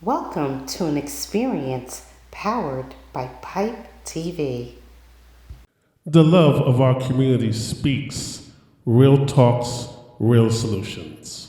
Welcome to an experience powered by Pipe TV. The love of our community speaks. Real talks, real solutions.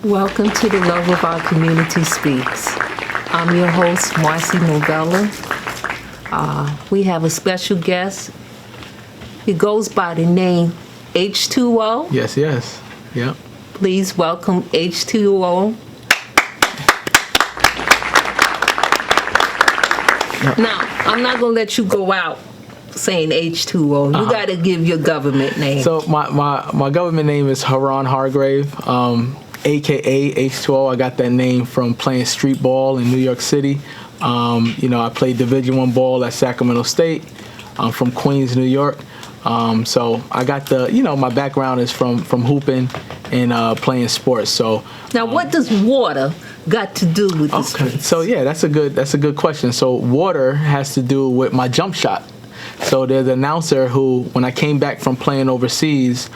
Welcome to the Love of Our Community Speaks. I'm your host, Marcie Novella. We have a special guest. He goes by the name H20. Yes. Yep. Please welcome H20. Now, I'm not going to let you go out saying H20. You got to give your government name. So my government name is Haran Hargrave. AKA H20. I got that name from playing street ball in New York City. I played Division I ball at Sacramento State. I'm from Queens, New York. So I got my background is from hooping and playing sports. So now, what does water got to do with this? Okay. So yeah, that's a good question. So water has to do with my jump shot. So there's an announcer who, when I came back from playing overseas,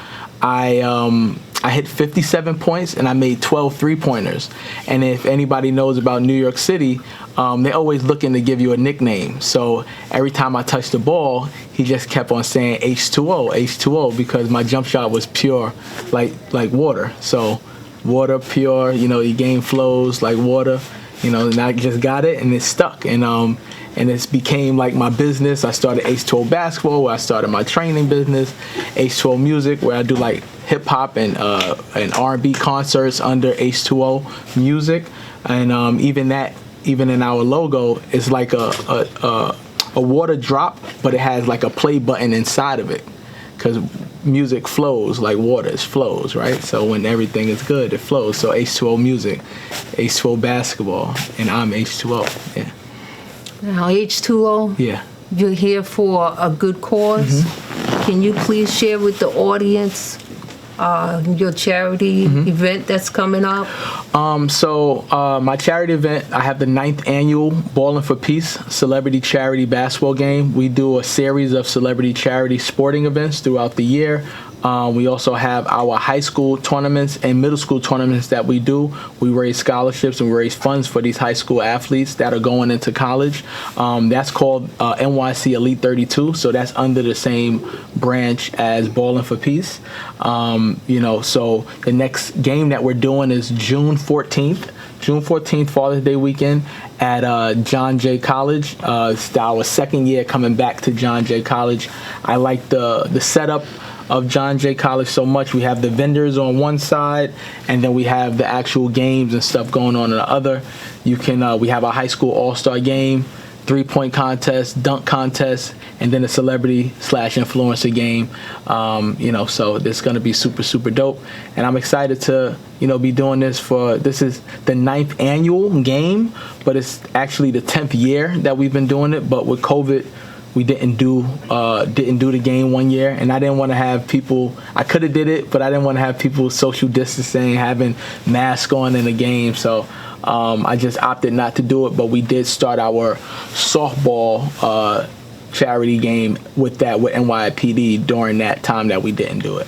I hit 57 points and I made 12 three-pointers. And if anybody knows about New York City, they're always looking to give you a nickname. So every time I touched the ball, he just kept on saying H20, H20, because my jump shot was pure, like water. So water, pure, your game flows like water, and I just got it and it stuck. And it's became like my business. I started H20 basketball, where I started my training business, H20 music, where I do like hip hop and R&B concerts under H20 music, and even in our logo, it's like a water drop, but it has like a play button inside of it, because music flows like water, it flows, right? So when everything is good, it flows. So H20 music, H20 basketball, and I'm H20. Yeah. Now, H20, Yeah. you're here for a good cause. Can you please share with the audience your charity event that's coming up? My charity event, I have the 9th annual Ballin' for Peace Celebrity Charity Basketball Game. We do a series of celebrity charity sporting events throughout the year. We also have our high school tournaments and middle school tournaments that we do. We raise scholarships and we raise funds for these high school athletes that are going into college. That's called NYC Elite 32, so that's under the same branch as Ballin' for Peace. So the next game that we're doing is June 14th, Father's Day weekend at John Jay College. It's our second year coming back to John Jay College. I like the setup of John Jay College so much. We have the vendors on one side, and then we have the actual games and stuff going on the other. We have a high school all-star game, 3-point contest, dunk contest, and then a celebrity/influencer game. So it's going to be super, super dope. And I'm excited to, be doing this this is the 9th annual game, but it's actually the 10th year that we've been doing it. But with COVID, we didn't do the game one year, and I didn't want to have people. I could have did it, but I didn't want to have people social distancing, having masks on in the game. So I just opted not to do it. But we did start our softball charity game with NYPD during that time that we didn't do it.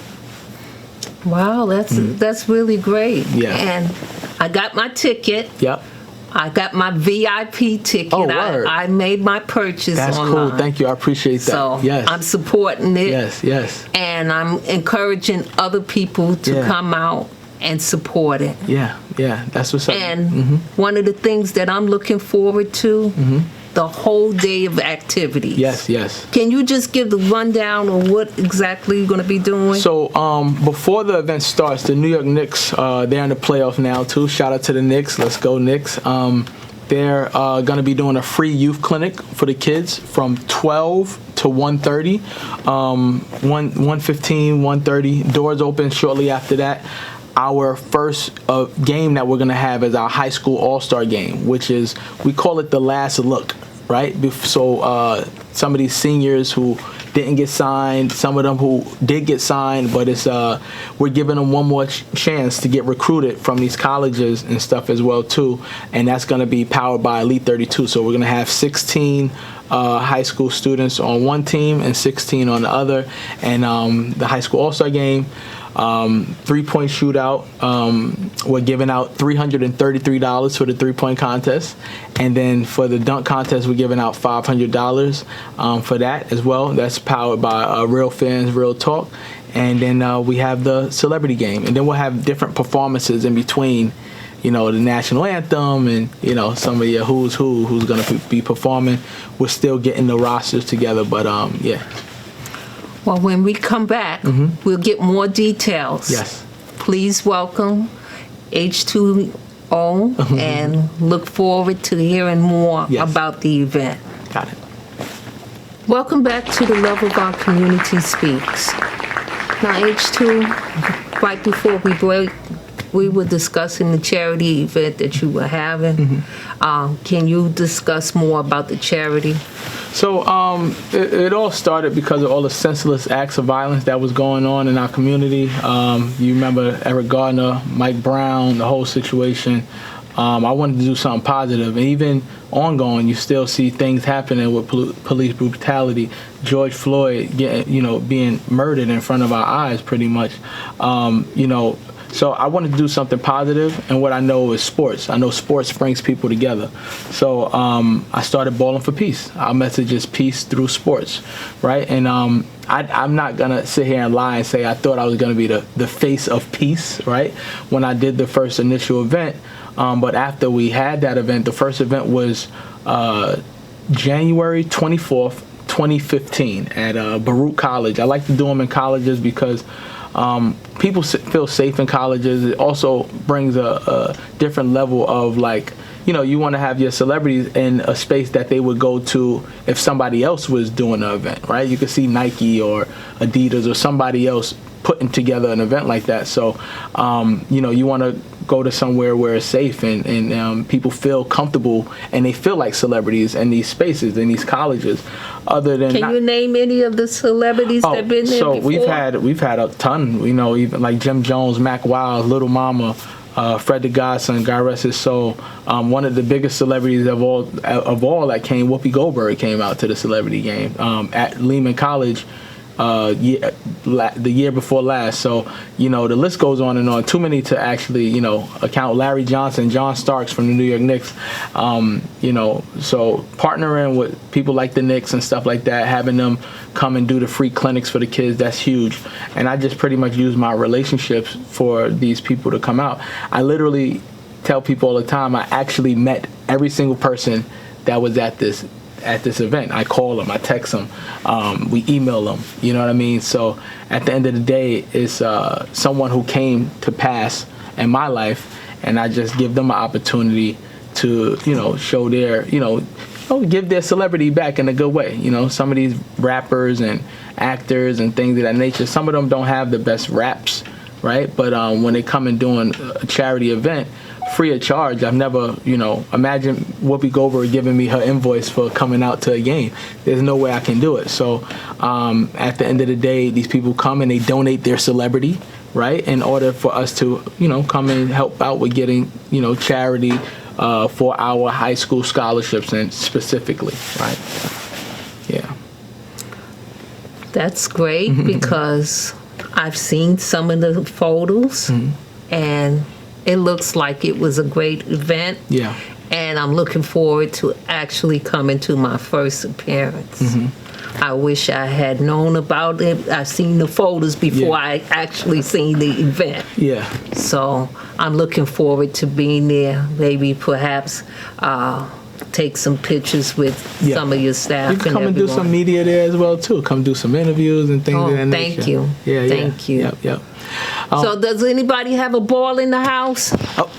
Wow, that's really great. Yeah. And I got my ticket. Yep. I got my VIP ticket. Oh, word. I made my purchase That's online. cool. Thank you. I appreciate that. So yes. I'm supporting it. Yes. And I'm encouraging other people to come out and support it. Yeah. That's what's up. And one of the things that I'm looking forward to, the whole day of activities. Yes. Can you just give the rundown of what exactly you're going to be doing? So before the event starts, the New York Knicks, they're in the playoffs now too. Shout out to the Knicks. Let's go Knicks. They're going to be doing a free youth clinic for the kids from 12 to 1:30. 1:15, 1:30. Doors open shortly after that. Our first game that we're going to have is our high school all-star game, which is, we call it the last look, right? So some of these seniors who didn't get signed, some of them who did get signed, but it's we're giving them one more chance to get recruited from these colleges and stuff as well too, and that's going to be powered by Elite 32. So we're going to have 16 high school students on one team and 16 on the other, and the high school all-star game. 3-point shootout. We're giving out $333 for the 3-point contest, and then for the dunk contest, we're giving out $500 for that as well. That's powered by Real Fans, Real Talk, and then we have the celebrity game, and then we'll have different performances in between. The national anthem and some of your who's going to be performing. We're still getting the rosters together, but yeah. Well, when we come back, we'll get more details. Yes. Please welcome H20 and look forward to hearing more about the event. Got it. Welcome back to The Love of Our Community Speaks. Now, H2, right before we break, we were discussing the charity event that you were having. Can you discuss more about the charity? So it all started because of all the senseless acts of violence that was going on in our community. You remember Eric Gardner, Mike Brown, the whole situation. I wanted to do something positive, and even ongoing, you still see things happening with police brutality. George Floyd being murdered in front of our eyes, pretty much. So I wanted to do something positive, and what I know is sports. I know sports brings people together. So I started Balling for Peace. Our message is peace through sports, right? And I'm not going to sit here and lie and say I thought I was going to be the face of peace, right, when I did the first initial event. But after we had that event, the first event was January 24th, 2015 at Baruch College. I like to do them in colleges because people feel safe in colleges. It also brings a different level of you want to have your celebrities in a space that they would go to if somebody else was doing an event, right? You could see Nike or Adidas or somebody else putting together an event like that. So, you want to go to somewhere where it's safe and people feel comfortable and they feel like celebrities in these spaces, in these colleges. Can you name any of the celebrities that have been there before? We've had a ton, even like Jim Jones, Mac Wild, Little Mama, Fred the Godson, God rest his soul. One of the biggest celebrities of all that came, Whoopi Goldberg came out to the celebrity game at Lehman College. The year before last. So, the list goes on and on. Too many to actually, account. Larry Johnson, John Starks from the New York Knicks. So partnering with people like the Knicks and stuff like that, having them come and do the free clinics for the kids, that's huge. And I just pretty much use my relationships for these people to come out. I literally tell people all the time, I actually met every single person that was at this event. I call them, I text them, we email them, you know what I mean? So at the end of the day, it's someone who came to pass in my life, and I just give them an opportunity to, show their, give their celebrity back in a good way. Some of these rappers and actors and things of that nature, some of them don't have the best raps, right? But when they come and doing a charity event, free of charge. I've never, imagine Whoopi Goldberg giving me her invoice for coming out to a game. There's no way I can do it. So at the end of the day, these people come and they donate their celebrity, right, in order for us to, come and help out with getting, charity for our high school scholarships and specifically, right? Yeah. That's great because I've seen some of the photos and it looks like it was a great event. Yeah. And I'm looking forward to actually coming to my first appearance. I wish I had known about it. I've seen the photos before I actually seen the event. Yeah. So I'm looking forward to being there. Maybe perhaps take some pictures with some of your staff. You can come and do some media there as well too. Come do some interviews and things of that nature. Thank you. Thank you. Yep. So does anybody have a ball in the house? Oh,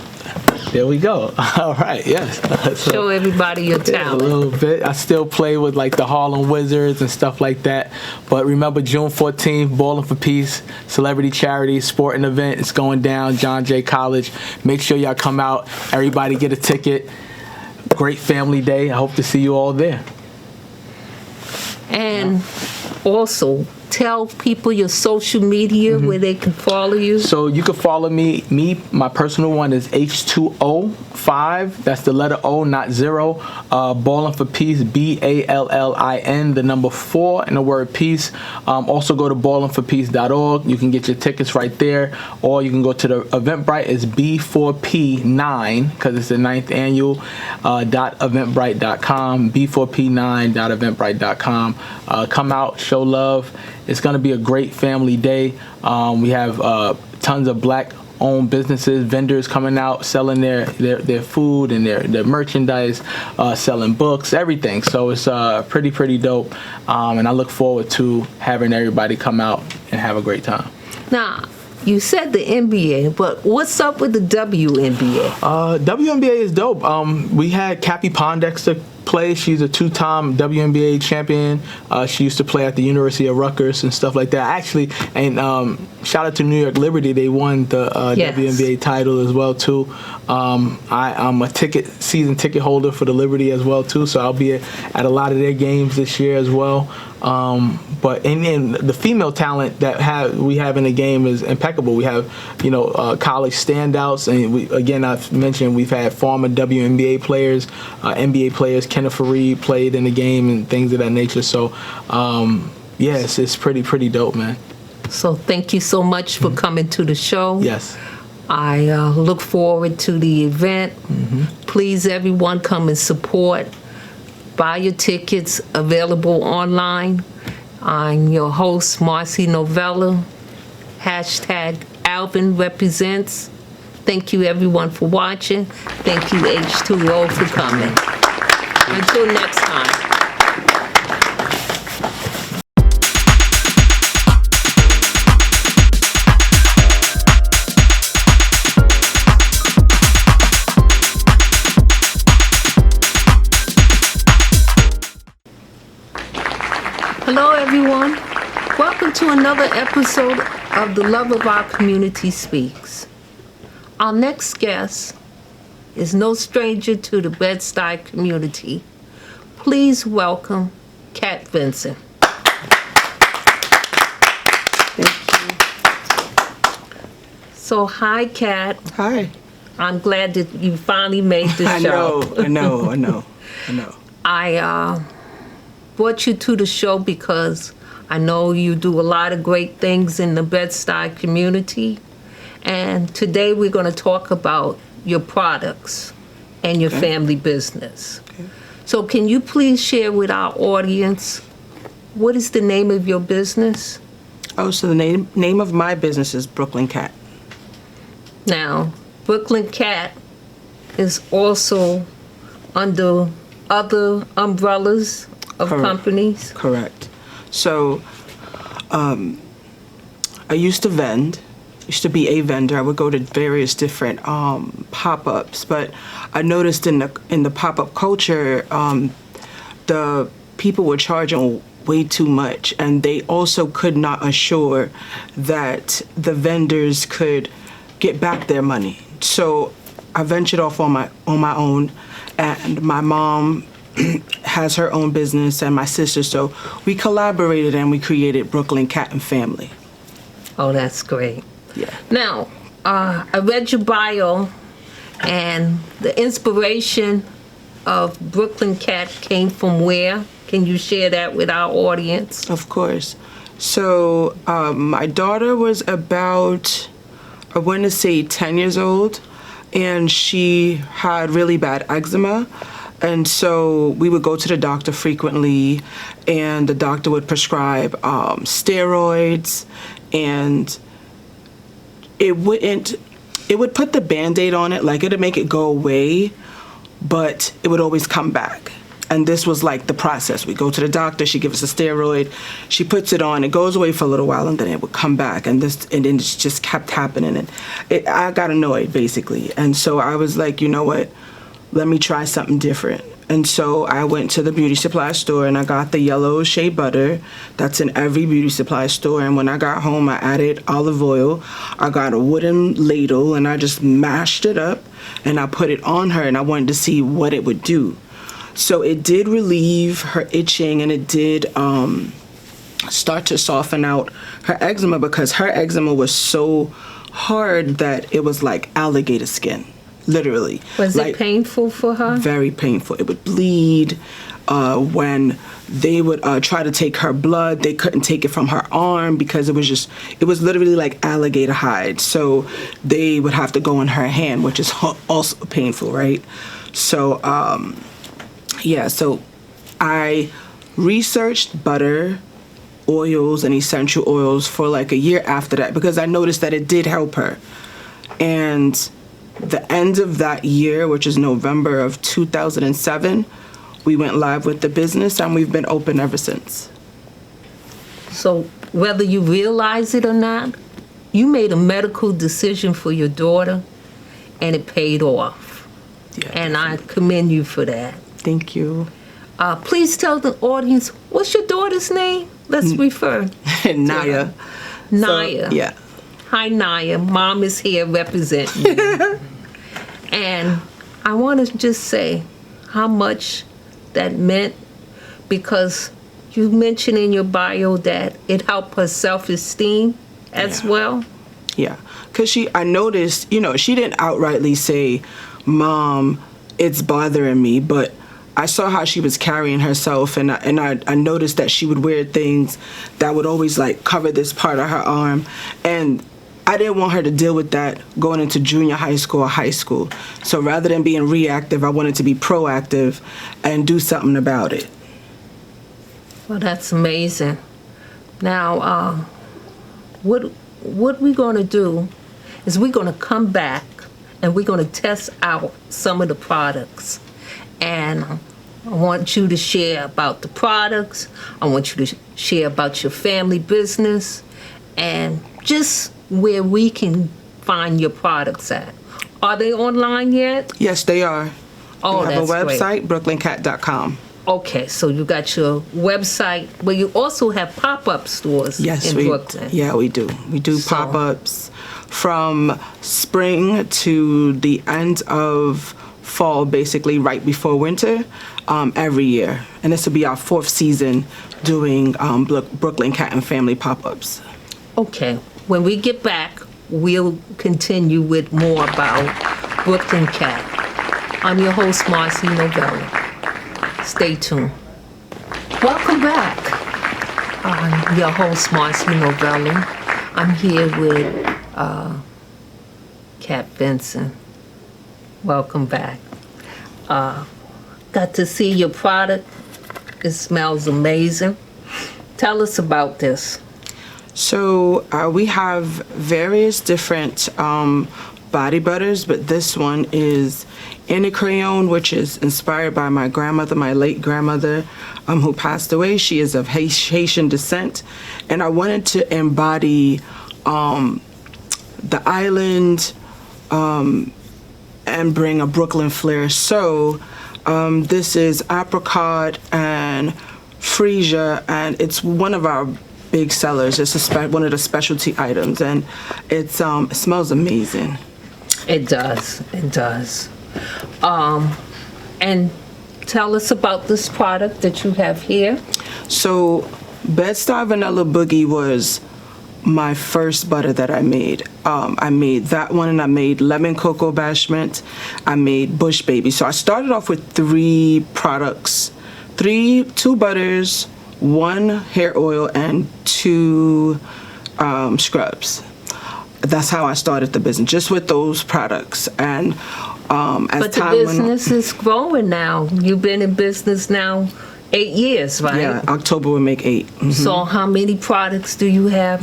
There we go. All right, yes. So, Show everybody your a talent. little bit. I still play with like the Harlem Wizards and stuff like that. But remember, June 14th, Ballin' for Peace, celebrity charity sporting event. It's going down, John Jay College. Make sure y'all come out. Everybody get a ticket. Great family day. I hope to see you all there. And also, tell people your social media where they can follow you. So you can follow me. My personal one is H20. That's the letter O, not 0. Ballin' for Peace, BALLIN, the number 4, and the word peace. Also go to ballinforpeace.org. You can get your tickets right there, or you can go to the Eventbrite. It's B4P9 because it's the 9th annual. .eventbrite.com, B4P9.eventbrite.com. Come out, show love. It's going to be a great family day. We have tons of black-owned businesses, vendors coming out, selling their food and their merchandise, selling books, everything. So it's pretty dope. And I look forward to having everybody come out and have a great time. Now, you said the NBA, but what's up with the WNBA? WNBA is dope. We had Cappie Pondexter play. She's a 2-time WNBA champion. She used to play at the University of Rutgers and stuff like that. Actually, and shout out to New York Liberty. They won the Yes. WNBA title as well too. I'm a season ticket holder for the Liberty as well too, so I'll be at a lot of their games this year as well. But in the female talent that we have in the game is impeccable. We have college standouts, and I've mentioned we've had former WNBA players, NBA players. Kenneth Fareed played in the game and things of that nature. So yes, it's pretty dope, man. So thank you so much for coming to the show. Yes. I look forward to the event. Please, everyone, come and support. Buy your tickets, available online. I'm your host, Marcie Novella. #Alvin represents. Thank you, everyone, for watching. Thank you, H2O, for coming. Until next time. Hello, everyone. Welcome to another episode of The Love of Our Community Speaks. Our next guest is no stranger to the Bed-Stuy community. Please welcome Cat Vincent. Thank So, hi, Cat. you. Hi. I'm glad that you finally made the show. I know. I brought you to the show because I know you do a lot of great things in the Bed-Stuy community. And today we're going to talk about your products and your family business. Okay. So can you please share with our audience, what is the name of your business? Oh, so the name of my business is Brooklyn Cat. Now, Brooklyn Cat is also under other umbrellas of Correct. companies. Correct. So, I used to be a vendor. I would go to various different pop-ups, but I noticed in the pop-up culture, the people were charging way too much, and they also could not assure that the vendors could get back their money. So I ventured off on my own, and my mom has her own business and my sister, so we collaborated and we created Brooklyn Cat and Family. Oh, that's great. Yeah. Now, I read your bio, and the inspiration of Brooklyn Cat came from where? Can you share that with our audience? Of course. So my daughter was about, I want to say 10 years old, and she had really bad eczema. And so we would go to the doctor frequently, and the doctor would prescribe steroids, and it would put the Band-Aid on it, like it'd make it go away, but it would always come back. And this was like the process. We go to the doctor, she gives us a steroid, she puts it on, it goes away for a little while, and then it would come back. And then it just kept happening. And I got annoyed, basically. And so I was like, you know what? Let me try something different. And so I went to the beauty supply store and I got the yellow shea butter that's in every beauty supply store. And when I got home, I added olive oil. I got a wooden ladle and I just mashed it up and I put it on her and I wanted to see what it would do. So it did relieve her itching and it did start to soften out her eczema, because her eczema was so hard that it was like alligator skin. Literally. Was it painful for her? Very painful. It would bleed. When they would try to take her blood, they couldn't take it from her arm because it was literally like alligator hide. So they would have to go in her hand, which is also painful, right? So, so I researched butter, oils, and essential oils for like a year after that because I noticed that it did help her. And the end of that year, which is November of 2007, we went live with the business and we've been open ever since. So whether you realize it or not, you made a medical decision for your daughter and it paid off. Yeah, and I commend you for that. Thank you. Please tell the audience, what's your daughter's name? Let's refer. Naya. Naya. So, yeah. Hi, Naya. Mom is here representing you. And I want to just say how much that meant, because you mentioned in your bio that it helped her self-esteem as well. Yeah, because I noticed, she didn't outrightly say, Mom, it's bothering me, but I saw how she was carrying herself, and I noticed that she would wear things that would always like cover this part of her arm, and I didn't want her to deal with that going into junior high school or high school. So rather than being reactive, I wanted to be proactive and do something about it. Well, that's amazing. Now, what we're going to do is we're going to come back and we're going to test out some of the products. And I want you to share about the products. I want you to share about your family business and just where we can find your products at. Are they online yet? Yes, they are. Oh, we have that's a website, great. brooklyncat.com. Okay, so you got your website, but you also have pop-up stores in Brooklyn. Yeah, we do. We do pop-ups from spring to the end of fall, basically right before winter, every year. And this will be our 4th season doing Brooklyn Cat and Family pop-ups. Okay, when we get back, we'll continue with more about Brooklyn Cat. I'm your host, Marcie Novella. Stay tuned. Welcome back. I'm your host, Marcie Novella. I'm here with Cat Vincent. Welcome back. Got to see your product. It smells amazing. Tell us about this. So we have various different body butters, but this one is Crayon, which is inspired by my grandmother, my late grandmother, who passed away. She is of Haitian descent, and I wanted to embody the island and bring a Brooklyn flair. So this is apricot and freesia, and it's one of our big sellers. It's one of the specialty items, and it smells amazing. It does. It does. And tell us about this product that you have here. So Bed-Stuy Vanilla Boogie was my first butter that I made. I made that one, and I made Lemon Cocoa Bashment. I made Bush Baby. So I started off with 3 products, 2 butters, 1 hair oil, and 2 scrubs. That's how I started the business, just with those products. And but the business is growing now. You've been in business now 8 years, right? Yeah, October will make 8. Mm-hmm. So how many products do you have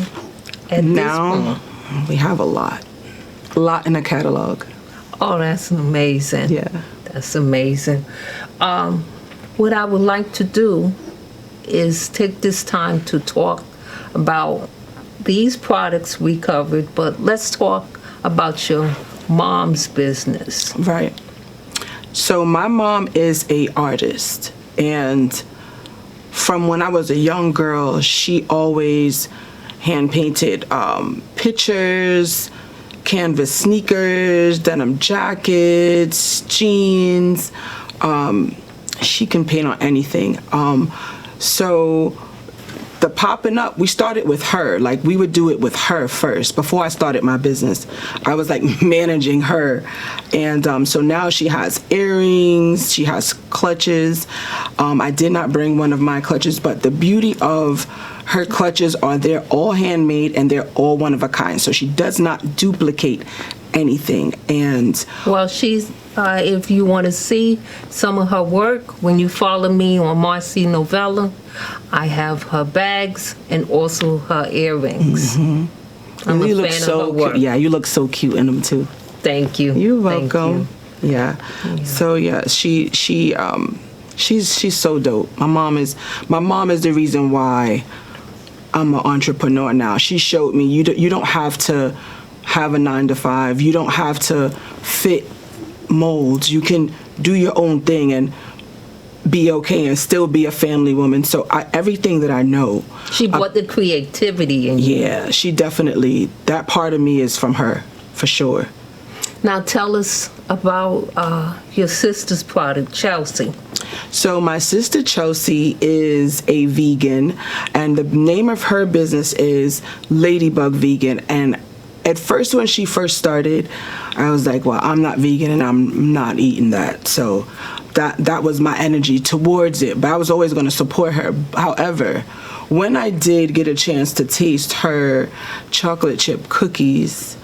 at now? This point? We have a lot in the catalog. Oh, that's amazing. Yeah, that's amazing. what I would like to do is take this time to talk about these products we covered, but let's talk about your mom's business. Right. So my mom is a artist, and from when I was a young girl, she always hand painted pictures, canvas sneakers, denim jackets, jeans. She can paint on anything. So the popping up, we started with her. Like, we would do it with her first. Before I started my business, I was like managing her. And so now she has earrings, she has clutches. I did not bring one of my clutches, but the beauty of her clutches are they're all handmade and they're all one of a kind. So she does not duplicate anything. And Well, she's, if you want to see some of her work, when you follow me on Marcie Novella, I have her bags and also her earrings. I'm you a look fan so of her work. cute. Yeah, you look so cute in them too. Thank you. You're Thank welcome. you. Yeah. So yeah, she's so dope. My mom is the reason why I'm an entrepreneur now. She showed me you don't have to have a 9 to 5. You don't have to fit molds. You can do your own thing and be okay and still be a family woman. So everything that I know, She brought the creativity in you. yeah, she definitely, that part of me is from her, for sure. Now tell us about your sister's product, Chelsea. So my sister Chelsea is a vegan, and the name of her business is Ladybug Vegan. And at first, when she first started, I was like, well, I'm not vegan and I'm not eating that. So that was my energy towards it. But I was always going to support her. However, when I did get a chance to taste her chocolate chip cookies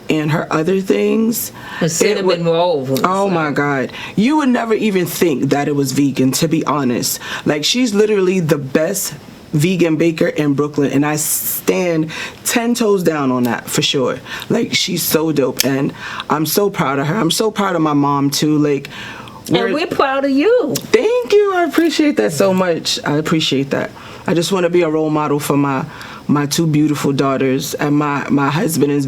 and her other things, The cinnamon roll. oh my God. You would never even think that it was vegan, to be honest. Like, she's literally the best vegan baker in Brooklyn, and I stand 10 toes down on that for sure. Like, she's so dope, and I'm so proud of her. I'm so proud of my mom too. Like, And we're proud of you. thank you. I appreciate that so much. I appreciate that. I just want to be a role model for my two beautiful daughters, and my husband is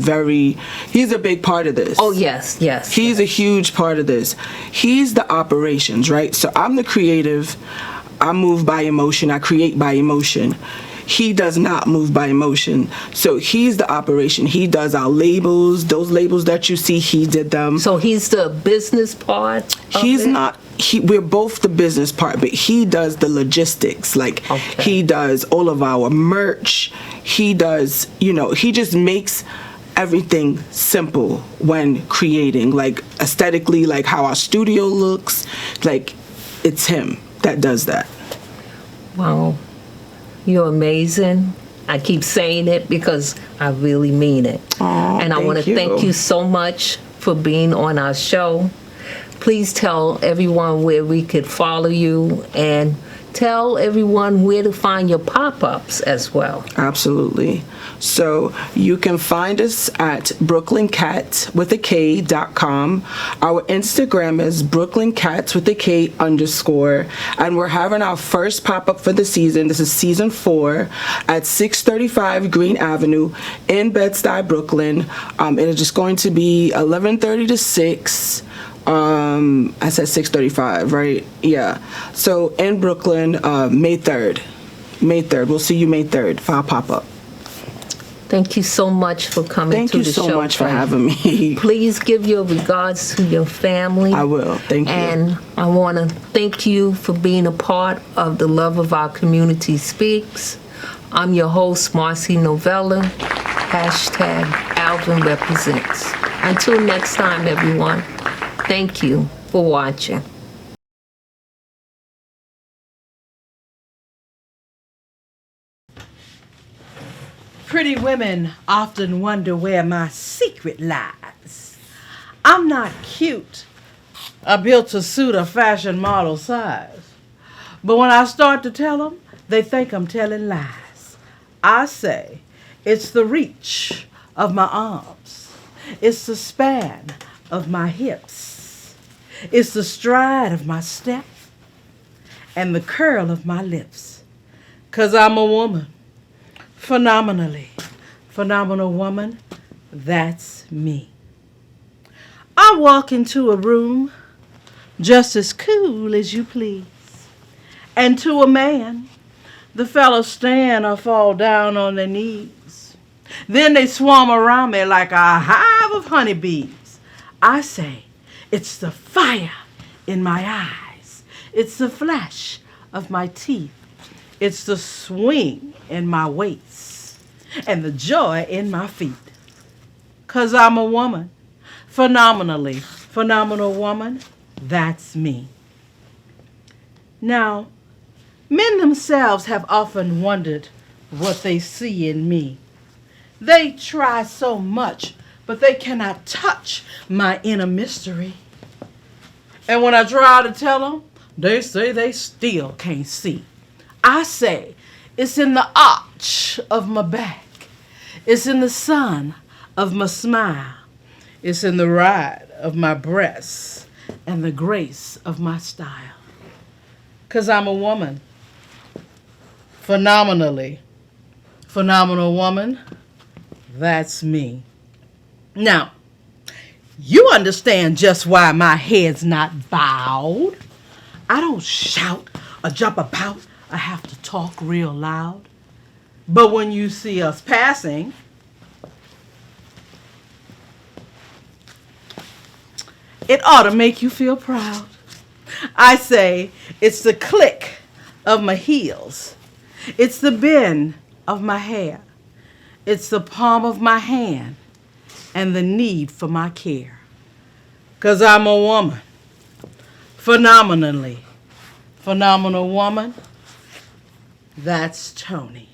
he's a big part of this. Oh, yes, yes. He's a huge part of this. He's the operations, right? So I'm the creative. I move by emotion. I create by emotion. He does not move by emotion. So he's the operation. He does our labels. Those labels that you see, he did them. So he's the business part of He's it? not. We're both the business part, but he does the logistics. Like, Okay. he does all of our merch. He does, he just makes everything simple when creating. Like, aesthetically, like how our studio looks. Like, it's him that does that. Wow. You're amazing. I keep saying it because I really mean it. Aw, and I want to thank you so much for being on our show. Please tell everyone where we could follow you, and tell everyone where to find your pop-ups as well. Absolutely. So you can find us at brooklyncat.com. Our Instagram is brooklynCats_, and we're having our first pop-up for the season. This is season 4 at 635 Green Avenue in Bed-Stuy, Brooklyn. It is just going to be 11:30 to 6. I said 6:35, right? Yeah. So in Brooklyn, May 3rd. May 3rd. We'll see you May 3rd for our pop-up. Thank you so much for coming Thank to you the so show. much for Frank. having me. Please give your regards to your family. I will. Thank you. And I want to thank you for being a part of the Love of Our Community Speaks. I'm your host, Marcie Novella. #Alvin Represents. Until next time, everyone, thank you for watching. Pretty women often wonder where my secret lies. I'm not cute. I built to suit a fashion model size. But when I start to tell them, they think I'm telling lies. I say it's the reach of my arms. It's the span of my hips. It's the stride of my step. and the curl of my lips. 'Cause I'm a woman. Phenomenally. Phenomenal woman. That's me. I walk into a room just as cool as you please. And to a man, the fellows stand or fall down on their knees. Then they swarm around me like a hive of honeybees. I say, it's the fire in my eyes. It's the flash of my teeth. It's the swing in my waist and the joy in my feet. 'Cause I'm a woman. Phenomenally phenomenal woman. That's me. Now, men themselves have often wondered what they see in me. They try so much, but they cannot touch my inner mystery. And when I try to tell them, they say they still can't see. I say it's in the arch of my back. It's in the sun of my smile. It's in the ride of my breasts and the grace of my style. 'Cause I'm a woman. Phenomenally phenomenal woman. That's me. Now, you understand just why my head's not bowed. I don't shout or jump about or have to talk real loud. But when you see us passing, it ought to make you feel proud. I say it's the click of my heels. It's the bend of my hair. It's the palm of my hand and the need for my care. 'Cause I'm a woman. Phenomenally phenomenal woman. That's Tony.